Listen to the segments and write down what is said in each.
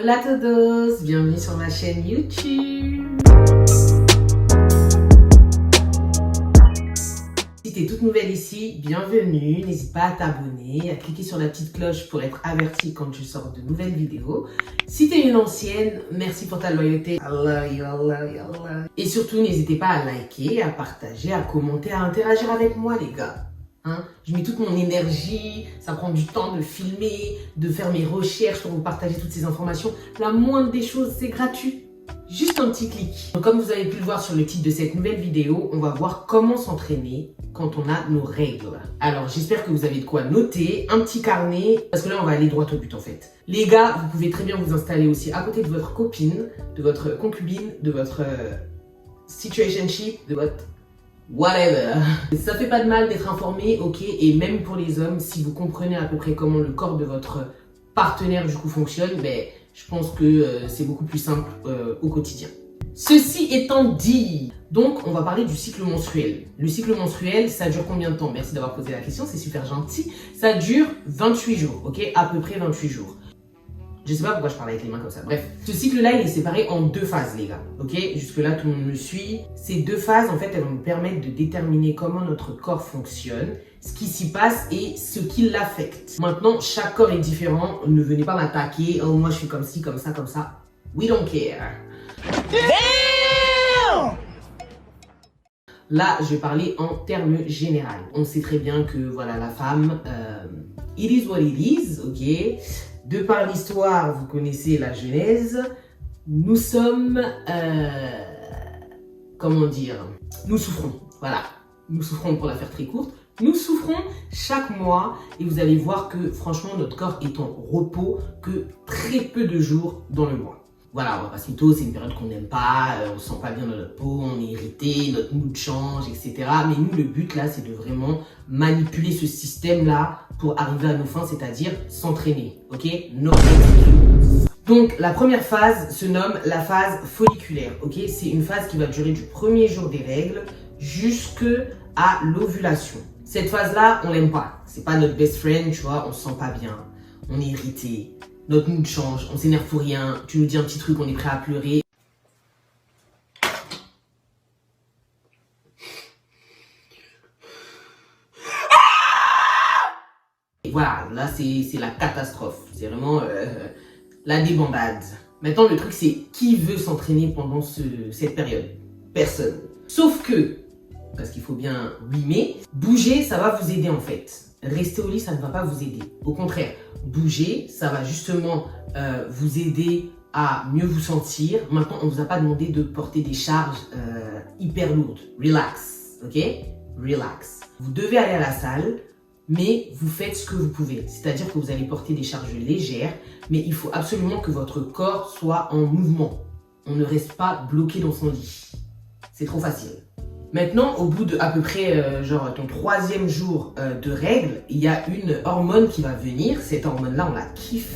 Hola a todos, bienvenue sur ma chaîne YouTube. Si tu es toute nouvelle ici, bienvenue. N'hésite pas à t'abonner, à cliquer sur la petite cloche pour être averti quand je sors de nouvelles vidéos. Si tu es une ancienne, merci pour ta loyauté. I love you, I love you, I love you. Et surtout, n'hésitez pas à liker, à partager, à commenter, à interagir avec moi, les gars. Hein? Je mets toute mon énergie, ça prend du temps de filmer, de faire mes recherches pour vous partager toutes ces informations. La moindre des choses, c'est gratuit. Juste un petit clic. Donc, comme vous avez pu le voir sur le titre de cette nouvelle vidéo, on va voir comment s'entraîner quand on a nos règles. Alors, j'espère que vous avez de quoi noter, un petit carnet, parce que là, on va aller droit au but en fait. Les gars, vous pouvez très bien vous installer aussi à côté de votre copine, de votre concubine, de votre situationship, de votre whatever. Ça fait pas de mal d'être informé, ok, et même pour les hommes, si vous comprenez à peu près comment le corps de votre partenaire du coup fonctionne, ben, je pense que c'est beaucoup plus simple au quotidien. Ceci étant dit, donc on va parler du cycle menstruel. Le cycle menstruel, ça dure combien de temps? Merci d'avoir posé la question, c'est super gentil. Ça dure 28 jours, ok, à peu près 28 jours. Je sais pas pourquoi je parle avec les mains comme ça. Bref, ce cycle-là, il est séparé en deux phases, les gars. Ok, jusque-là, tout le monde me suit. Ces deux phases, en fait, elles vont nous permettre de déterminer comment notre corps fonctionne, ce qui s'y passe et ce qui l'affecte. Maintenant, chaque corps est différent. Ne venez pas m'attaquer. Oh, moi, je suis comme ci, comme ça, comme ça. We don't care. Damn! Là, je vais parler en termes généraux. On sait très bien que, voilà, la femme, it is what it is, ok? De par l'histoire, vous connaissez la Genèse, nous sommes, comment dire, nous souffrons, voilà, nous souffrons pour la faire très courte, nous souffrons chaque mois et vous allez voir que franchement notre corps est en repos que très peu de jours dans le mois. Voilà, on va pas se mytho, c'est une période qu'on n'aime pas, on se sent pas bien dans notre peau, on est irrité, notre mood change, etc. Mais nous, le but là, c'est de vraiment manipuler ce système-là pour arriver à nos fins, c'est-à-dire s'entraîner, ok? No excuses. Donc, la première phase se nomme la phase folliculaire, ok? C'est une phase qui va durer du premier jour des règles jusqu'à l'ovulation. Cette phase-là, on l'aime pas. C'est pas notre best friend, tu vois, on se sent pas bien, on est irrité. Notre mood change, on s'énerve pour rien, tu nous dis un petit truc, on est prêt à pleurer. Et voilà, là c'est la catastrophe, c'est vraiment la débandade. Maintenant le truc c'est qui veut s'entraîner pendant cette période? Personne. Sauf que, parce qu'il faut bien rimer, bouger ça va vous aider en fait. Rester au lit, ça ne va pas vous aider. Au contraire, bouger, ça va justement vous aider à mieux vous sentir. Maintenant, on ne vous a pas demandé de porter des charges hyper lourdes. Relax, ok? Relax. Vous devez aller à la salle, mais vous faites ce que vous pouvez. C'est-à-dire que vous allez porter des charges légères, mais il faut absolument que votre corps soit en mouvement. On ne reste pas bloqué dans son lit. C'est trop facile. Maintenant, au bout de à peu près genre ton 3e jour de règles, il y a une hormone qui va venir. Cette hormone-là, on la kiffe.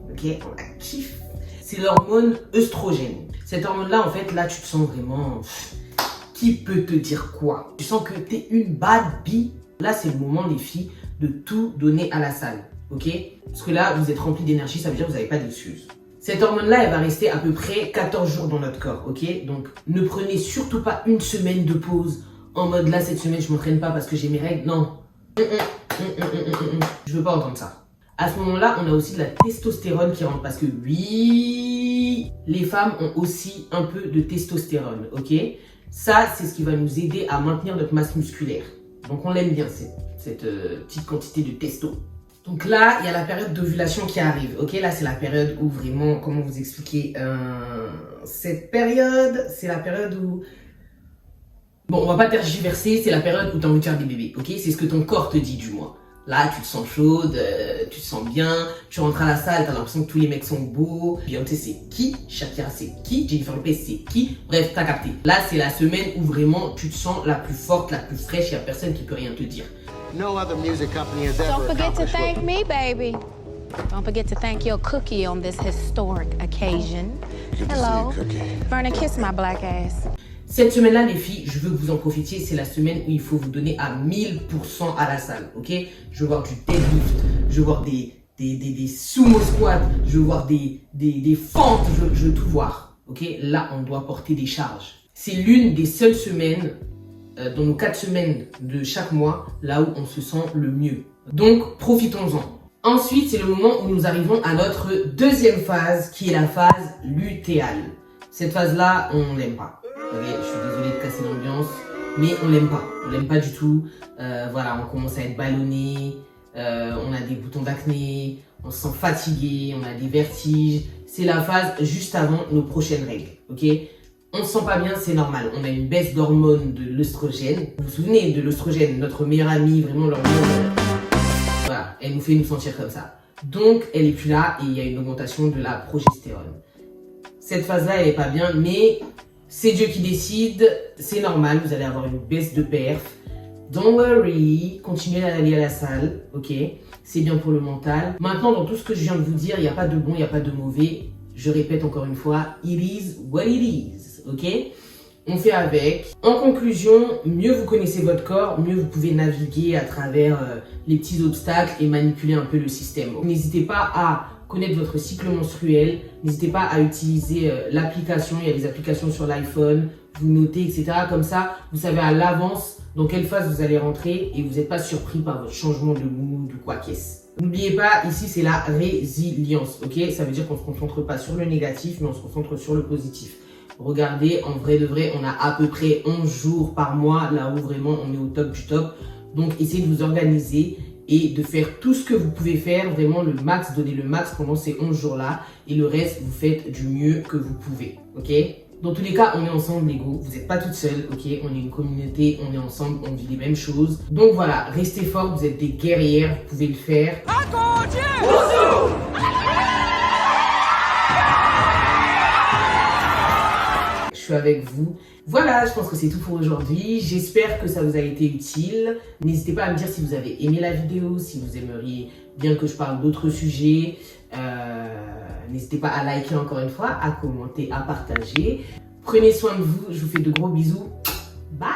Ok, on la kiffe. C'est l'hormone œstrogène. Cette hormone-là, en fait, là, tu te sens vraiment... Qui peut te dire quoi? Tu sens que t'es une bad bee. Là, c'est le moment, les filles, de tout donner à la salle. Ok? Parce que là, vous êtes rempli d'énergie, ça veut dire que vous n'avez pas d'excuses. Cette hormone-là, elle va rester à peu près 14 jours dans notre corps, ok? Donc, ne prenez surtout pas une semaine de pause en mode là, cette semaine, je m'entraîne pas parce que j'ai mes règles. Non. Je veux pas entendre ça. À ce moment-là, on a aussi de la testostérone qui rentre parce que oui, les femmes ont aussi un peu de testostérone, ok? Ça, c'est ce qui va nous aider à maintenir notre masse musculaire. Donc, on l'aime bien, cette petite quantité de testo. Donc là, il y a la période d'ovulation qui arrive. Ok, là, c'est la période où vraiment, comment vous expliquer, cette période, c'est la période où... Bon, on va pas tergiverser, c'est la période où tu as envie de faire des bébés. Ok, c'est ce que ton corps te dit du moins. Là, tu te sens chaude, tu te sens bien, tu rentres à la salle, tu as l'impression que tous les mecs sont beaux. Beyoncé, c'est qui? Shakira, c'est qui? Jennifer Lopez, c'est qui? Bref, t'as capté. Là, c'est la semaine où vraiment tu te sens la plus forte, la plus fraîche, il n'y a personne qui peut rien te dire. No other music company has ever Don't forget to accomplished thank what- me, baby. Don't forget to thank your cookie on this historic occasion. Good to Hello. see you, Cookie. Verna, kiss my black ass. Cette semaine-là, les filles, je veux que vous en profitiez. C'est la semaine où il faut vous donner à 1000% à la salle, ok? Je veux voir du deadlift, je veux voir des des sumo squats, je veux voir des fentes, je veux tout voir. Ok, là, on doit porter des charges. C'est l'une des seules semaines, dans nos 4 semaines de chaque mois, là où on se sent le mieux. Donc, profitons-en. Ensuite, c'est le moment où nous arrivons à notre deuxième phase, qui est la phase lutéale. Cette phase-là, on l'aime pas. Okay, je suis désolée de casser l'ambiance, mais on l'aime pas. On l'aime pas du tout. Voilà, on commence à être ballonné, on a des boutons d'acné, on se sent fatigué, on a des vertiges. C'est la phase juste avant nos prochaines règles. Ok, on se sent pas bien, c'est normal. On a une baisse d'hormones de l'œstrogène. Vous vous souvenez de l'œstrogène, notre meilleure amie, vraiment l'hormone. Voilà, elle nous fait nous sentir comme ça. Donc, elle est plus là et il y a une augmentation de la progestérone. Cette phase-là, elle est pas bien, mais c'est Dieu qui décide. C'est normal, vous allez avoir une baisse de perf. Don't worry, continuez à aller à la salle, ok? C'est bien pour le mental. Maintenant, dans tout ce que je viens de vous dire, il n'y a pas de bon, il n'y a pas de mauvais. Je répète encore une fois, it is what it is, ok? On fait avec. En conclusion, mieux vous connaissez votre corps, mieux vous pouvez naviguer à travers les petits obstacles et manipuler un peu le système. N'hésitez pas à connaître votre cycle menstruel, n'hésitez pas à utiliser l'application, il y a des applications sur l'iPhone, vous notez, etc. Comme ça, vous savez à l'avance dans quelle phase vous allez rentrer et vous n'êtes pas surpris par votre changement de mood ou quoi qu'est-ce. N'oubliez pas, ici c'est la résilience, ok? Ça veut dire qu'on ne se concentre pas sur le négatif, mais on se concentre sur le positif. Regardez, en vrai de vrai, on a à peu près 11 jours par mois, là où vraiment on est au top du top. Donc essayez de vous organiser et de faire tout ce que vous pouvez faire, vraiment le max, donnez le max pendant ces 11 jours-là. Et le reste, vous faites du mieux que vous pouvez, ok? Dans tous les cas, on est ensemble, les go. Vous n'êtes pas toutes seules, ok? On est une communauté, on est ensemble, on vit les mêmes choses. Donc voilà, restez forts, vous êtes des guerrières, vous pouvez le faire. Je suis avec vous. Voilà, je pense que c'est tout pour aujourd'hui. J'espère que ça vous a été utile. N'hésitez pas à me dire si vous avez aimé la vidéo, si vous aimeriez bien que je parle d'autres sujets. N'hésitez pas à liker encore une fois, à commenter, à partager. Prenez soin de vous. Je vous fais de gros bisous. Bye!